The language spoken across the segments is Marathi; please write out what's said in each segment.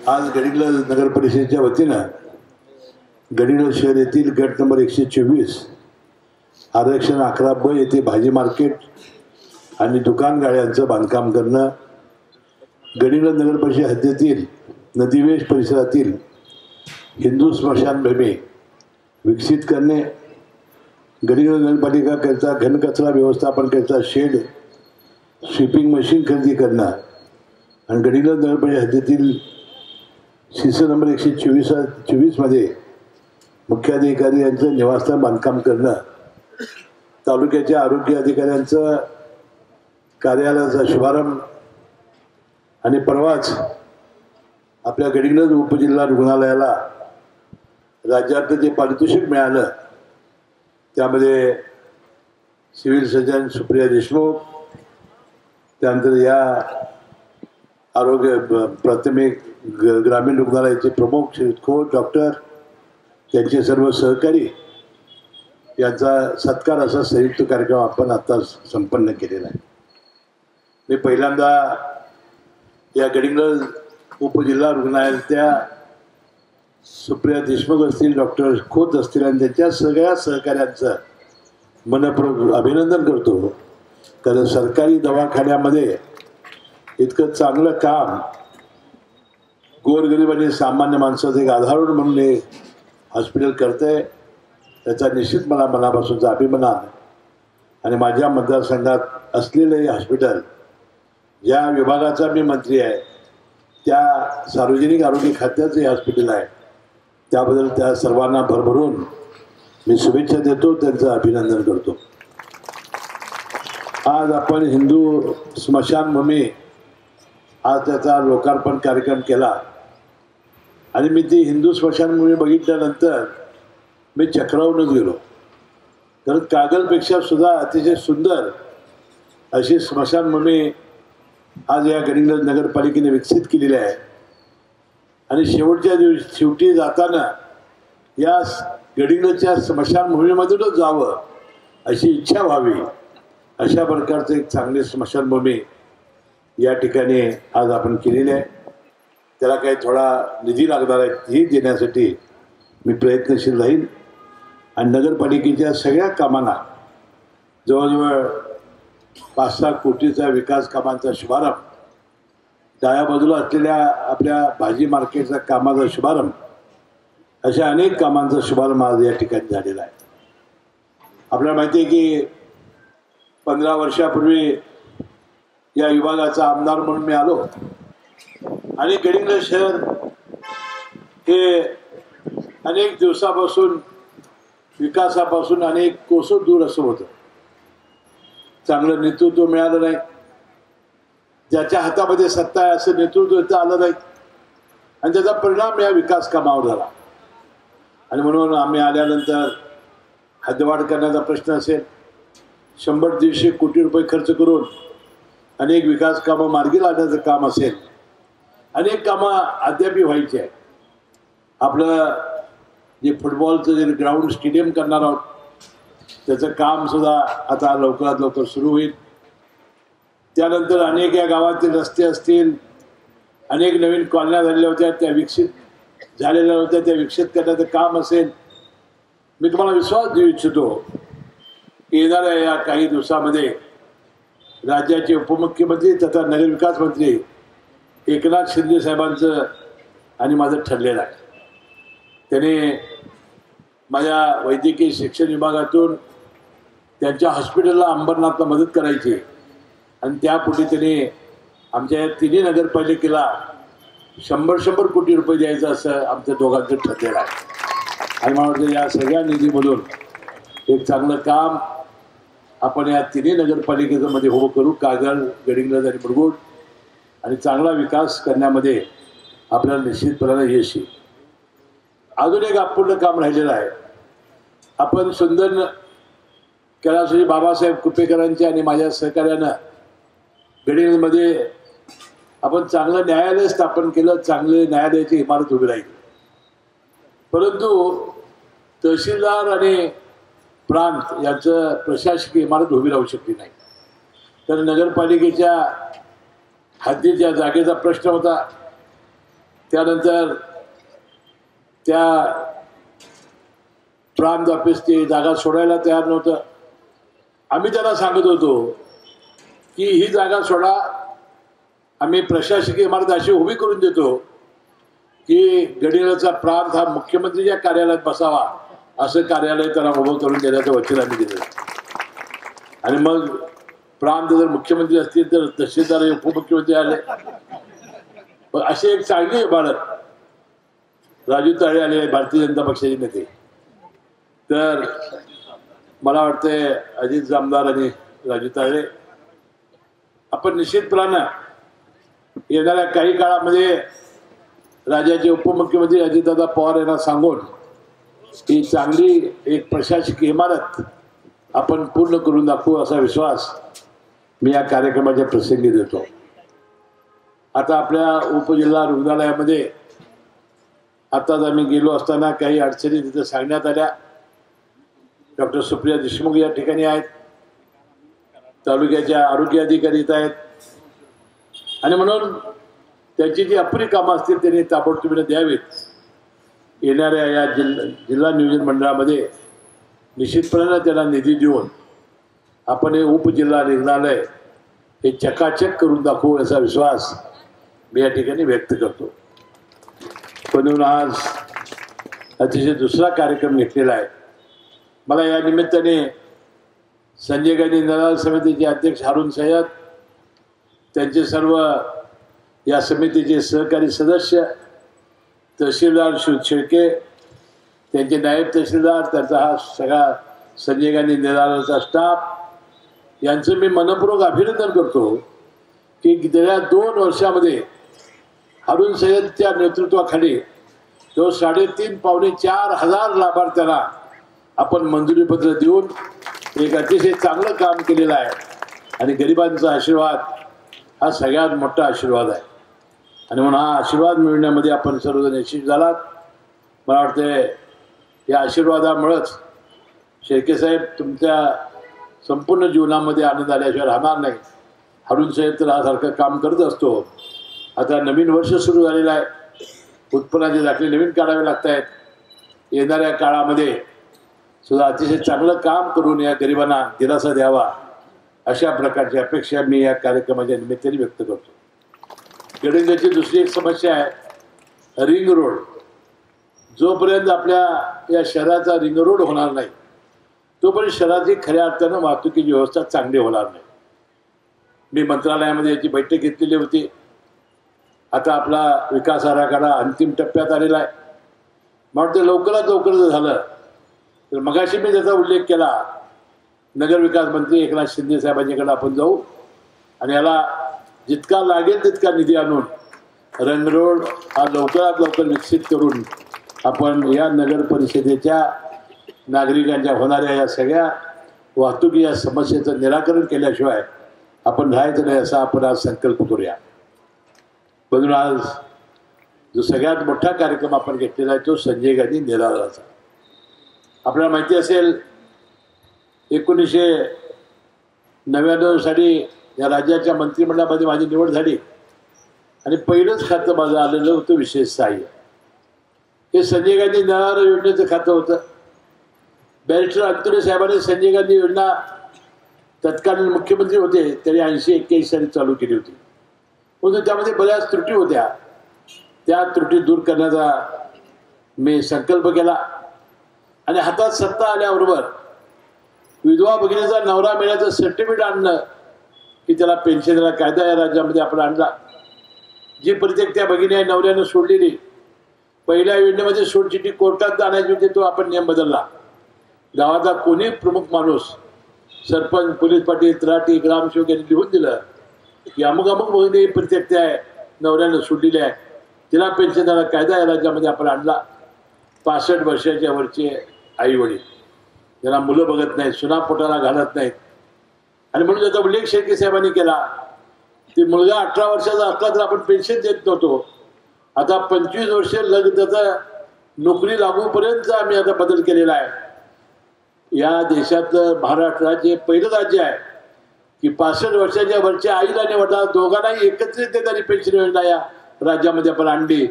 आज गडिंग्लज नगर परिषदेच्या वतीनं गडिंग्लज शहर येथील गट नंबर 124 आरक्षण 11 ब येथे भाजी मार्केट आणि दुकान गाड्यांचं बांधकाम करणं, गडिंग्लज नगर परिषद हद्दीतील नदीवेश परिसरातील हिंदू स्मशानभूमी विकसित करणे, गडिंग्लज नगरपालिका करता घनकचरा व्यवस्थापन करता शेड स्वीपिंग मशीन खरेदी करणं आणि गडिंग्लज नगर परिषद हद्दीतील शिसे नंबर 124 मध्ये मुख्याधिकारी यांचं निवासस्थान बांधकाम करणं, तालुक्याच्या आरोग्य अधिकाऱ्यांचं कार्यालयाचा शुभारंभ आणि परवाच आपल्या गडिंग्लज उपजिल्हा रुग्णालयाला राज्यात जे पारितोषिक मिळालं त्यामध्ये सिव्हिल सर्जन सुप्रिया देशमुख, त्यानंतर या आरोग्य प्राथमिक ग्रामीण रुग्णालयाचे प्रमुख श्री खोत डॉक्टर, त्यांचे सर्व सहकारी यांचा सत्कार असा संयुक्त कार्यक्रम आपण आता संपन्न केलेला आहे. मी पहिल्यांदा या गडिंग्लज उपजिल्हा रुग्णालयाच्या सुप्रिया देशमुख असतील, डॉक्टर खोत असतील आणि त्यांच्या सगळ्या सहकाऱ्यांचं मनपूर्वक अभिनंदन करतो. कारण सरकारी दवाखान्यामध्ये इतकं चांगलं काम गोरगरीब आणि सामान्य माणसाचं एक आधार म्हणून हे हॉस्पिटल करतं आहे, त्याचा निश्चित मला मनापासूनचा अभिमान. आणि माझ्या मतदारसंघात असलेलं हे हॉस्पिटल, ज्या विभागाचा मी मंत्री आहे त्या सार्वजनिक आरोग्य खात्याचं हे हॉस्पिटल आहे, त्याबद्दल त्या सर्वांना भरभरून मी शुभेच्छा देतो, त्यांचं अभिनंदन करतो. आज आपण हिंदू स्मशानभूमी आज त्याचा लोकार्पण कार्यक्रम केला आणि मी ती हिंदू स्मशानभूमी बघितल्यानंतर मी चक्रावूनच गेलो. तर कागलपेक्षा सुद्धा अतिशय सुंदर अशी स्मशानभूमी आज या गडिंग्लज नगरपालिकेने विकसित केलेली आहे. आणि शेवटी जाताना या गडिंग्लजच्या स्मशानभूमीमधूनच जावं अशी इच्छा व्हावी, अशा प्रकारचं एक चांगली स्मशानभूमी या ठिकाणी आज आपण केलेली आहे. त्याला काही थोडा निधी लागणार आहे, ही देण्यासाठी मी प्रयत्नशील राहील. आणि नगरपालिकेच्या सगळ्या कामांना जवळजवळ 5-6 कोटीचा विकास कामांचा शुभारंभ, डाव्या बाजूला असलेल्या आपल्या भाजी मार्केटच्या कामाचा शुभारंभ, अशा अनेक कामांचा शुभारंभ आज या ठिकाणी झालेला आहे. आपल्याला माहिती आहे की 15 वर्षापूर्वी या विभागाचा आमदार म्हणून मी आलो आणि गडिंग्लज शहर हे अनेक दिवसापासून विकासापासून अनेक कोसो दूर असं होतं. चांगलं नेतृत्व मिळालं नाही, ज्याच्या हातामध्ये सत्ता आहे असं नेतृत्व इथं आलं नाही आणि त्याचा परिणाम या विकास कामावर झाला. आणि म्हणून आम्ही आल्यानंतर हद्दवाढ करण्याचा प्रश्न असेल, 100-150 कोटी रुपये खर्च करून अनेक विकास कामं मार्गी लावण्याचं काम असेल, अनेक कामं अद्यापही व्हायची आहे. आपलं जे फुटबॉलचं जे ग्राउंड स्टेडियम करणार आहोत त्याचं कामसुद्धा आता लवकरात लवकर सुरू होईल. त्यानंतर अनेक या गावातील रस्ते असतील, अनेक नवीन कॉलन्या झालेल्या होत्या त्या विकसित झालेल्या होत्या, त्या विकसित करण्याचं काम असेल. मी तुम्हाला विश्वास देऊ इच्छितो की येणाऱ्या या काही दिवसामध्ये राज्याचे उपमुख्यमंत्री तथा नगरविकास मंत्री एकनाथ शिंदे साहेबांचं आणि माझं ठरलेलं आहे. त्याने माझ्या वैद्यकीय शिक्षण विभागातून त्यांच्या हॉस्पिटलला अंबरनाथला मदत करायची आणि त्यापुढे त्याने आमच्या तिन्ही नगरपालिकेला 100 कोटी रुपये द्यायचं असं आमच्या दोघांचं ठरलेलं आहे. आणि मला वाटतं या सगळ्या निधीमधून एक चांगलं काम आपण या तिन्ही नगरपालिकेचं मध्ये उभं करू, कागल, गडिंग्लज आणि मुरगुड, आणि चांगला विकास करण्यामध्ये आपल्याला निश्चितपणाने यश येईल. अजून एक अपूर्ण काम राहिलेलं आहे. आपण सुंदर कैलासवासी बाबासाहेब कुपेकरांच्या आणि माझ्या सहकार्यानं गडिंग्लजमध्ये आपण चांगलं न्यायालय स्थापन केलं, चांगले न्यायालयाची इमारत उभी राहिली. परंतु तहसीलदार आणि प्रांत यांचं प्रशासकीय इमारत उभी राहू शकली नाही. तर नगरपालिकेच्या हद्दीत ज्या जागेचा प्रश्न होता त्यानंतर त्या प्रांत ऑफिसची जागा सोडायला तयार नव्हतं. आम्ही त्यांना सांगत होतो की ही जागा सोडा, आम्ही प्रशासकीय इमारत अशी उभी करून देतो की गडिंग्लजचा प्रांत हा मुख्यमंत्रीच्या कार्यालयात बसावा, असं कार्यालय त्यांना उभं करून देण्याचं वचन आम्ही दिलं. आणि मग प्रांत जर मुख्यमंत्री असतील तर तहसीलदार उपमुख्यमंत्री आले. अशी एक चांगली इमारत राजू ताळे आले, भारतीय जनता पक्षाचे नेते. तर मला वाटतंय अजित जामदार आणि राजू ताळे आपण निश्चितपणानं येणाऱ्या काही काळामध्ये राज्याचे उपमुख्यमंत्री अजितदादा पवार यांना सांगून ही चांगली एक प्रशासकीय इमारत आपण पूर्ण करून दाखवू असा विश्वास मी या कार्यक्रमाच्या प्रसंगी देतो. आता आपल्या उपजिल्हा रुग्णालयामध्ये आताच आम्ही गेलो असताना काही अडचणी तिथे सांगण्यात आल्या. डॉक्टर सुप्रिया देशमुख या ठिकाणी आहेत, तालुक्याच्या आरोग्य अधिकारी इथं आहेत. आणि म्हणून त्याची जी अपुरी कामं असतील त्यांनी ताबडतोबीने द्यावीत. येणाऱ्या या जिल्हा नियोजन मंडळामध्ये निश्चितपणे त्याला निधी देऊन आपण हे उपजिल्हा रुग्णालय हे चकाचक करून दाखवू असा विश्वास मी या ठिकाणी व्यक्त करतो. म्हणून आज अतिशय दुसरा कार्यक्रम घेतलेला आहे. मला या निमित्ताने संजय गांधी निराधार समितीचे अध्यक्ष हारून सय्यद, त्यांचे सर्व या समितीचे सहकारी सदस्य, तहसीलदार शेळके, त्यांचे नायब तहसीलदार, त्यांचा हा सगळा संजय गांधी निराधारचा स्टाफ यांचं मी मनपूर्वक अभिनंदन करतो की गेल्या 2 वर्षामध्ये हारून सय्यदच्या नेतृत्वाखाली जो 3.5 पावणे 4 हजार लाभार्थ्यांना आपण मंजुरीपत्र देऊन एक अतिशय चांगलं काम केलेलं आहे. आणि गरिबांचा आशीर्वाद हा सगळ्यात मोठा आशीर्वाद आहे. आणि म्हणून हा आशीर्वाद मिळवण्यामध्ये आपण सर्वजण यशस्वी झालात. मला वाटते या आशीर्वादामुळंच शेळके साहेब तुमच्या संपूर्ण जीवनामध्ये आनंद आल्याशिवाय राहणार नाही. हारून साहेब तर हा सारखं काम करत असतो. आता नवीन वर्ष सुरू झालेलं आहे, उत्पन्नाचे दाखले नवीन काढावे लागत आहेत. येणाऱ्या काळामध्ये सुद्धा अतिशय चांगलं काम करून या गरिबांना दिलासा द्यावा अशा प्रकारची अपेक्षा मी या कार्यक्रमाच्या निमित्ताने व्यक्त करतो. गडिंग्लजची दुसरी एक समस्या आहे रिंग रोड. जोपर्यंत आपल्या या शहराचा रिंग रोड होणार नाही तोपर्यंत शहराची खऱ्या अर्थानं वाहतुकीची व्यवस्था चांगली होणार नाही. मी मंत्रालयामध्ये याची बैठक घेतलेली होती. आता आपला विकास आराखडा अंतिम टप्प्यात आलेला आहे. मला वाटतं लवकरात लवकर जर झालं तर मगाशी मी त्याचा उल्लेख केला, नगरविकास मंत्री एकनाथ शिंदे साहेबांच्याकडे आपण जाऊ आणि याला जितका लागेल तितका निधी आणून रंग रोड हा लवकरात लवकर विकसित करून आपण या नगर परिषदेच्या नागरिकांच्या होणाऱ्या या सगळ्या वाहतुकीच्या समस्येचं निराकरण केल्याशिवाय आपण राहायचं नाही असा आपण आज संकल्प करूया. म्हणून आज जो सगळ्यात मोठा कार्यक्रम आपण घेतलेला आहे तो संजय गांधी निराधाराचा. आपल्याला माहिती असेल 1999 साली या राज्याच्या मंत्रिमंडळामध्ये माझी निवड झाली आणि पहिलंच खातं माझं आलेलं होतं विशेष सहाय्य. हे संजय गांधी निराधार योजनेचं खातं होतं. बॅरिस्टर अंतुरे साहेबांनी संजय गांधी योजना तत्कालीन मुख्यमंत्री होते त्यांनी 80-81 साली चालू केली होती. म्हणून त्यामध्ये बऱ्याच त्रुटी होत्या. त्या त्रुटी दूर करण्याचा मी संकल्प केला आणि हातात सत्ता आल्याबरोबर विधवा भगिनीचा नवरा मिळायचं सर्टिफिकेट आणलं की त्याला पेन्शन देण्याचा कायदा या राज्यामध्ये आपण आणला. जी प्रत्येक त्या भगिनी आहे नवऱ्यानं सोडलेली, पहिल्या योजनेमध्ये सोडचिठ्ठी कोर्टात आणायची होती, तो आपण नियम बदलला. गावाचा कोणी प्रमुख माणूस, सरपंच, पोलीस पाटील, तलाठी, ग्रामसेवक यांनी लिहून दिलं की अमुक अमुक भगिनी प्रत्येक त्या नवऱ्यानं सोडलेली आहे, तिला पेन्शन देण्याचा कायदा या राज्यामध्ये आपण आणला. 65 वर्षाच्या वरचे आई वडील ज्यांना मुलं बघत नाहीत, सुना पोटाला घालत नाहीत आणि म्हणून त्याचा उल्लेख शेळके साहेबांनी केला. ते मुलगा 18 वर्षाचा असला तर आपण पेन्शन देत नव्हतो. आता 25 वर्ष त्याचा नोकरी लागूपर्यंत आम्ही आता बदल केलेला आहे. या देशातलं महाराष्ट्र राज्य पहिलं राज्य आहे की 65 वर्षाच्या वरच्या आईला आणि वडिलांना दोघांनाही एकत्रित त्यांनी पेन्शन योजना या राज्यामध्ये आपण आणली.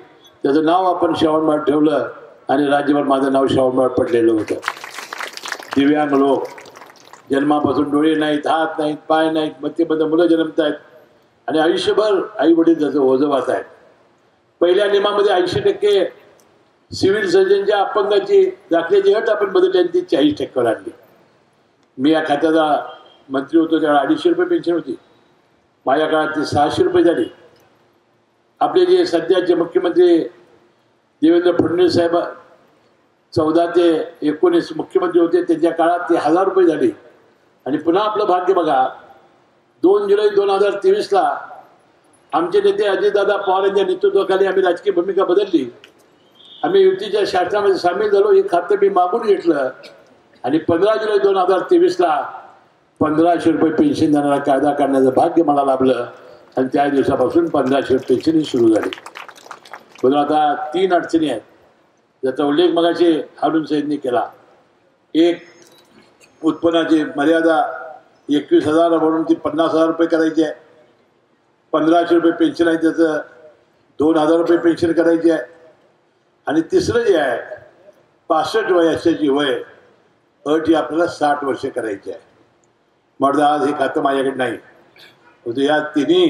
त्याचं नाव आपण श्रावणबाळ ठेवलं आणि राज्यभर माझं नाव श्रावणबाळ पडलेलं होतं. दिव्यांग लोक, जन्मापासून डोळे नाहीत, हात नाहीत, पाय नाहीत, मध्यमध्ये मुलं जन्मत आहेत आणि आयुष्यभर आई वडील त्याचं ओझं वाहत आहेत. पहिल्या नियमामध्ये 80% सिव्हिल सर्जनच्या अपंगाची दाखल्याची अट आपण बदलली आणि ती 40% आणली. मी या खात्याचा मंत्री होतो त्यावेळेला 250 रुपये पेन्शन होती. माझ्या काळात ती 600 रुपये झाली. आपले जे सध्याचे मुख्यमंत्री देवेंद्र फडणवीस साहेब 14 ते 19 मुख्यमंत्री होते, त्यांच्या काळात ती 1000 रुपये झाली. आणि पुन्हा आपलं भाग्य बघा, 2 जुलै 2023ला आमचे नेते अजितदादा पवार यांच्या नेतृत्वाखाली आम्ही राजकीय भूमिका बदलली. आम्ही युतीच्या शासनामध्ये सामील झालो. हे खातं मी मागून घेतलं आणि 15 जुलै 2023ला 1500 रुपये पेन्शन देणारा कायदा काढण्याचं भाग्य मला लाभलं आणि त्या दिवसापासून 1500 पेन्शन सुरू झाली. म्हणून आता 3 अडचणी आहेत ज्याचा उल्लेख मगाशी हारून साहेबांनी केला. एक, उत्पन्नाची मर्यादा 21,000 म्हणून ती 50,000 रुपये करायची आहे. 1500 रुपये पेन्शन आहे त्याचं 2,000 रुपये पेन्शन करायची आहे. आणि तिसरं जे आहे 65 वर्षाची वय अट ही आपल्याला 60 वर्ष करायची आहे. म्हणून आज हे खातं माझ्याकडे नाही. परंतु या तिन्ही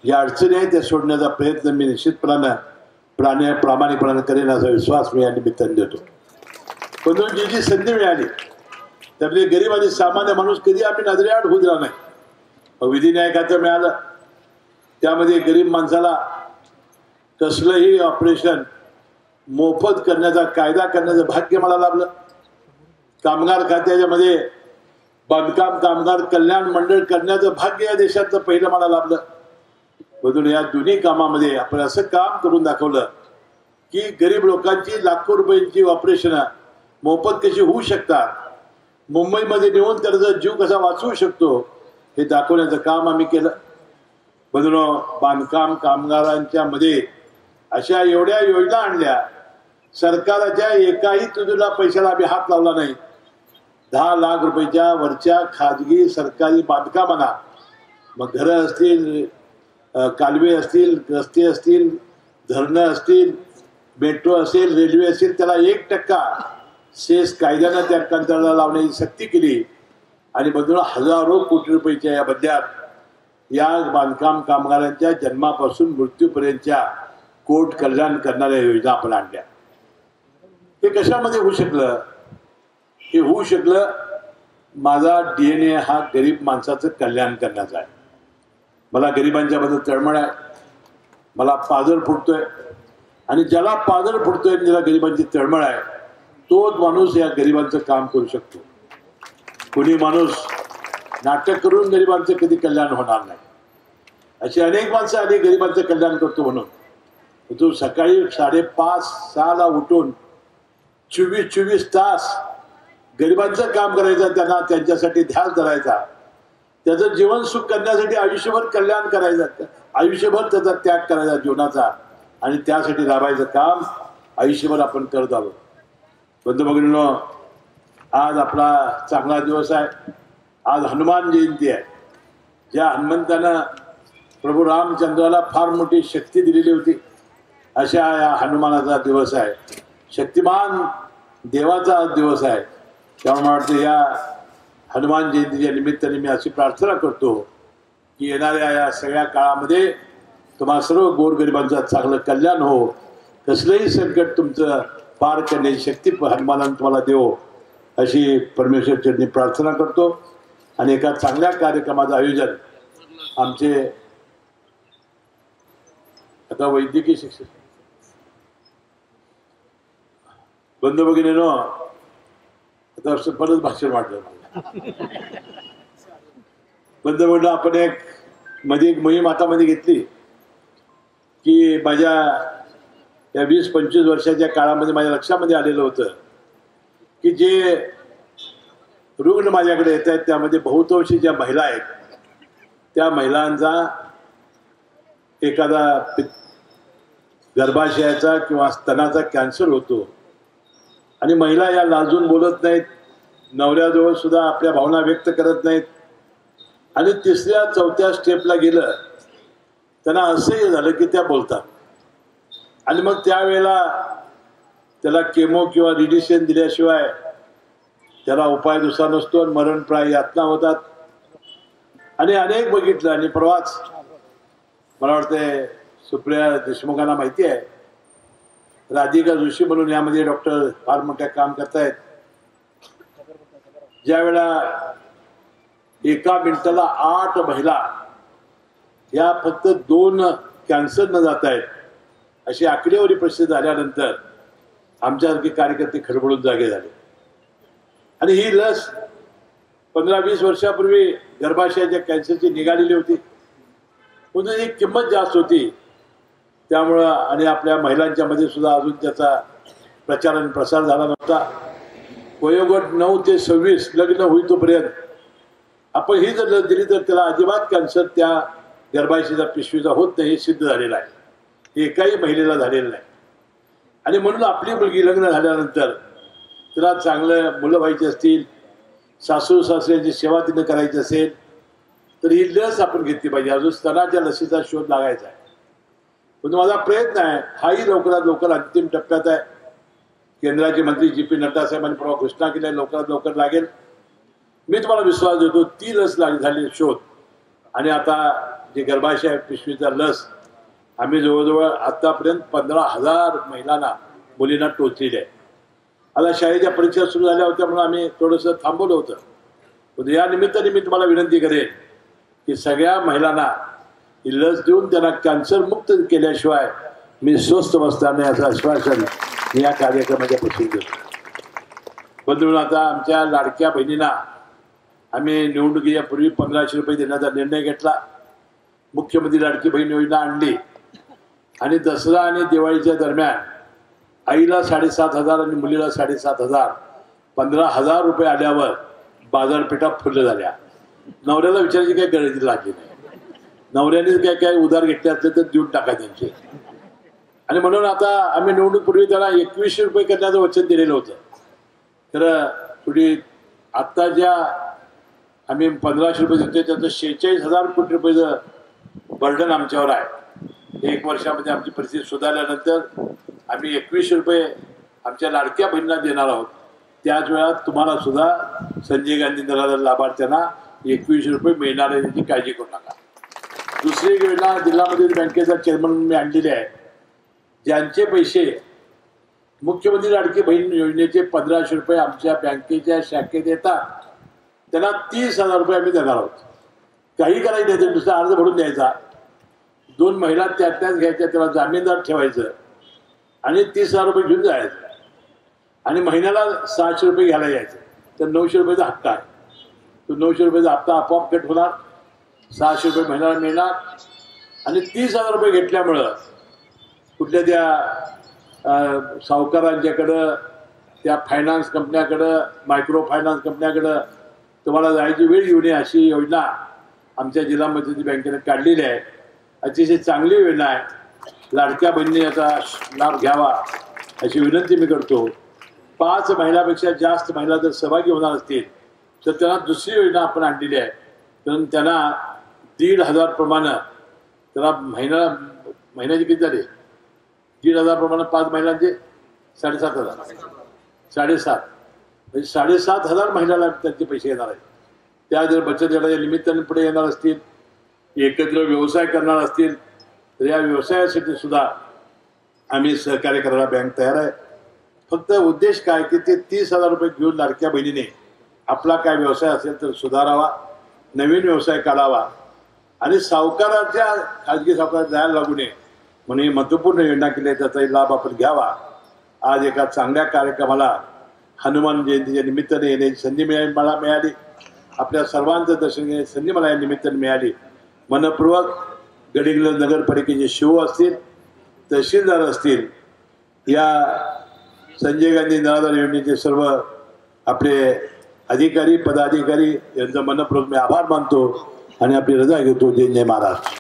ज्या अडचणी आहेत त्या सोडण्याचा प्रयत्न मी निश्चितपणानं प्रामाणिकपणानं करेन असा विश्वास मी या निमित्ताने देतो. पण जी संधी मिळाली त्यामध्ये गरीब आणि सामान्य माणूस कधी आम्ही नजरेआड होऊ दिला नाही. विधी न्याय खातं मिळालं, त्यामध्ये गरीब माणसाला कसलंही ऑपरेशन मोफत करण्याचा कायदा करण्याचं भाग्य मला लाभलं. कामगार खात्यामध्ये बांधकाम कामगार कल्याण मंडळ करण्याचं भाग्य या देशातलं पहिलं मला लाभलं. म्हणून या दोन्ही कामामध्ये आपण असं काम करून दाखवलं की गरीब लोकांची लाखो रुपयांची ऑपरेशनं मोफत कशी होऊ शकतात, मुंबईमध्ये नेऊन त्याचा जीव कसा वाचवू शकतो हे दाखवण्याचं काम आम्ही केलं. म्हणून बांधकाम कामगारांच्या मध्ये अशा एवढ्या योजना आणल्या, सरकारच्या एकाही तुझीला पैशाला आम्ही हात लावला नाही. 10 लाख रुपयाच्या वरच्या खाजगी सरकारी बांधकामांना, मग घरं असतील, कालवे असतील, रस्ते असतील, धरणं असतील, मेट्रो असेल, रेल्वे असेल, त्याला 1% सेस कायद्यानं त्या कंत्राला लावण्याची सक्ती केली. आणि मधून हजारो कोटी रुपयाच्या या बदल्यात या बांधकाम कामगारांच्या जन्मापासून मृत्यूपर्यंतच्या कोट कल्याण करणाऱ्या योजना आपण आणल्या. हे कशामध्ये होऊ शकलं? हे होऊ शकलं, माझा DNA हा गरीब माणसाचं कल्याण करण्याचा आहे. मला गरिबांच्या बद्दल तळमळ आहे, मला पाजर फुटतोय आणि ज्याला पाजर फुटतोय, ज्याला गरिबांची तळमळ आहे, तोच माणूस या गरिबांचं काम करू शकतो. कोणी माणूस नाटक करून गरिबांचं कधी कल्याण होणार नाही. अशी अनेक माणसं आली गरिबांचं कल्याण करतो म्हणून. तो सकाळी 5:30-6ला उठून 24 तास गरिबांचं काम करायचं, त्यांना त्यांच्यासाठी ध्यास धरायचा, त्याचं जीवन सुख करण्यासाठी आयुष्यभर कल्याण करायचं, आयुष्यभर त्याचा त्याग करायचा जीवनाचा आणि त्यासाठी राबायचं काम आयुष्यभर आपण करत आलो. बंधू भगिनींनो, आज आपला चांगला दिवस आहे. आज हनुमान जयंती आहे. ज्या हनुमंतानं प्रभू रामचंद्राला फार मोठी शक्ती दिलेली होती, अशा या हनुमानाचा दिवस आहे. शक्तिमान देवाचा दिवस आहे. त्यामुळे वाटतं या हनुमान जयंतीच्या निमित्ताने मी अशी प्रार्थना करतो की येणाऱ्या या सगळ्या काळामध्ये तुम्हा सर्व गोरगरिबांचं चांगलं कल्याण हो, कसलंही संकट तुमचं पार करण्याची शक्ती हनुमानानं तुम्हाला देवो अशी परमेश्वरचरणी प्रार्थना करतो. आणि एका चांगल्या कार्यक्रमाचं आयोजन आमचे आता वैद्यकीय शिक्षक बंधू भगिनींनो, आता परत भाषण वाटलं बंधू भगिनींनो, आपण एक मोहीम हातामध्ये घेतली की माझ्या या 20-25 वर्षाच्या काळामध्ये माझ्या लक्षामध्ये आलेलं होतं की जे रुग्ण माझ्याकडे येत आहेत त्यामध्ये बहुतांशी ज्या महिला आहेत त्या महिलांचा एखादा गर्भाशयाचा किंवा स्तनाचा कॅन्सर होतो आणि महिला या लाजून बोलत नाहीत, नवऱ्याजवळ सुद्धा आपल्या भावना व्यक्त करत नाहीत आणि 3ऱ्या-4थ्या स्टेपला गेलं त्यांना असंही झालं की त्या बोलतात आणि मग त्यावेळेला त्याला केमो किंवा रेडिएशन दिल्याशिवाय त्याला उपाय दुसरा नसतो आणि मरणप्राय यातना होतात. आणि अनेक बघितलं. आणि परवाच मला वाटतं सुप्रिया देशमुखांना माहिती आहे, राधिका जोशी म्हणून यामध्ये डॉक्टर फार मोठ्या काम करतायत. ज्या वेळेला एका मिनिटाला 8 महिला या फक्त 2 कॅन्सर न जात आहेत अशी आकडेवारी प्रसिद्ध झाल्यानंतर आमच्यासारखे कार्यकर्ते खडबडून जागे झाले. आणि ही लस 15-20 वर्षापूर्वी गर्भाशयाच्या कॅन्सरची निघालेली होती, पण ही किंमत जास्त होती. त्यामुळं आणि आपल्या महिलांच्या मध्ये सुद्धा अजून त्याचा प्रचार आणि प्रसार झाला नव्हता. वयोगट 9 ते 26 लग्न होईल तोपर्यंत आपण ही जर लस दिली तर त्याला अजिबात कॅन्सर त्या गर्भाशयाच्या पिशवीचा होत नाही, हे सिद्ध झालेलं आहे. हे एकाही महिलेला झालेलं नाही. आणि म्हणून आपली मुलगी लग्न झाल्यानंतर तिला चांगलं मुलं व्हायची असतील, सासू सासऱ्यांची सेवा तिने करायची असेल तर ही लस आपण घेतली पाहिजे. अजून स्तनाच्या लसीचा शोध लागायचा आहे. पण माझा प्रयत्न आहे, हाही लवकरात लवकर अंतिम टप्प्यात आहे. केंद्राचे मंत्री JP नड्डा साहेबांनी परवा घोषणा केली आहे, लवकरात लवकर लागेल. मी तुम्हाला विश्वास देतो ती लस झाली शोध. आणि आता जे गर्भाशय पिशवीचा लस आम्ही जवळजवळ आतापर्यंत 15,000 महिलांना मुलींना टोचलेली आहे. आता शाळेच्या परीक्षा सुरू झाल्या होत्या म्हणून आम्ही थोडंसं थांबवलं होतं. पण या निमित्ताने मी तुम्हाला विनंती करेन की सगळ्या महिलांना ही लस देऊन त्यांना कॅन्सर मुक्त केल्याशिवाय मी स्वस्थ बसणार नाही असं आश्वासन मी या कार्यक्रमाच्या प्रसिद्ध देतो. बंधून आता आमच्या लाडक्या बहिणींना आम्ही निवडणुकीच्या पूर्वी 1500 रुपये देण्याचा निर्णय घेतला. मुख्यमंत्री लाडकी बहीण योजना आणली आणि दसरा आणि दिवाळीच्या दरम्यान आईला 7,500 आणि मुलीला 7,500 15,000 रुपये आल्यावर बाजारपेठा फुल झाल्या. नवऱ्याला विचारायची काही गरज लागली नाही. नवऱ्यानेच काय काय उधार घेतले असले तर देऊन टाका त्यांचे. आणि म्हणून आता आम्ही निवडणूकपूर्वी त्याला 2100 रुपये करण्याचं वचन दिलेलं होतं. तर थोडी आत्ता ज्या आम्ही 1500 रुपये देतोय त्याचं 46,000 कोटी रुपयेचं बर्डन आमच्यावर आहे. 1 वर्षामध्ये आमची परिस्थिती सुधारल्यानंतर आम्ही 2100 रुपये आमच्या लाडक्या बहिणींना देणार आहोत. त्याच वेळात तुम्हाला सुद्धा संजय गांधी निराधार लाभार्थ्यांना 2100 रुपये मिळणार आहे, याची काळजी करू नका. दुसरी योजना जिल्हामध्ये बँकेचा चेअरमन मी आणलेली आहे. ज्यांचे पैसे मुख्यमंत्री लाडकी बहीण योजनेचे 1500 रुपये आमच्या बँकेच्या शाखेत येतात त्यांना 30,000 रुपये आम्ही देणार आहोत. काही करायचं नाही, दुसरा अर्ज भरून द्यायचा. 2 महिला त्याच घ्यायच्या, त्याला जामीनदार ठेवायचं आणि 30,000 रुपये घेऊन जायचं. आणि महिन्याला 600 रुपये घ्यायला यायचं. तर 900 रुपयाचा हप्ता आहे. तो 900 रुपयाचा हप्ता आपोआप कट होणार, 600 रुपये महिन्याला मिळणार. आणि 30,000 रुपये घेतल्यामुळं कुठल्या त्या सावकारांच्याकडं, त्या फायनान्स कंपन्याकडं, मायक्रो फायनान्स कंपन्याकडं तुम्हाला जायची वेळ येऊ नये अशी योजना आमच्या जिल्हा मध्यवर्ती बँकेने काढलेली आहे. अतिशय चांगली योजना आहे. लाडक्या बहिणींनी याचा लाभ घ्यावा अशी विनंती मी करतो. 5 महिलापेक्षा जास्त महिला जर सहभागी होणार असतील तर त्यांना दुसरी योजना आपण आणलेली आहे. तर त्यांना 1,500 प्रमाणे त्याला महिन्याची किती झाली? 1,500 प्रमाणे 5 महिलांचे 7,500 7,500 म्हणजे 7,500 महिलांना त्यांचे पैसे येणार आहेत. त्या जर बचत गटाच्या निमित्ताने पुढे येणार असतील, एकत्र व्यवसाय करणार असतील तर या व्यवसायासाठी सुद्धा आम्ही सहकार्य करायला बँक तयार आहे. फक्त उद्देश काय की ते 30,000 रुपये घेऊन लाडक्या बहिणीने आपला काय व्यवसाय असेल तर सुधारावा, नवीन व्यवसाय काढावा आणि सावकाराच्या खाजगी सावकारात जायला लागू नये म्हणून ही महत्त्वपूर्ण योजना केली आहे. त्याचाही लाभ आपण घ्यावा. आज एका चांगल्या कार्यक्रमाला हनुमान जयंतीच्या निमित्ताने येण्याची संधी मला मिळाली. आपल्या सर्वांचं दर्शन घेण्याची संधी मला या निमित्ताने मिळाली. मनपूर्वक गडिंग्लज नगरपालिकेचे शिव असतील, तहसीलदार असतील, या संजय गांधी निराधार योजनेचे सर्व आपले अधिकारी पदाधिकारी यांचा मनपूर्वक मी आभार मानतो आणि आपली रजा घेतो. जय जय महाराज.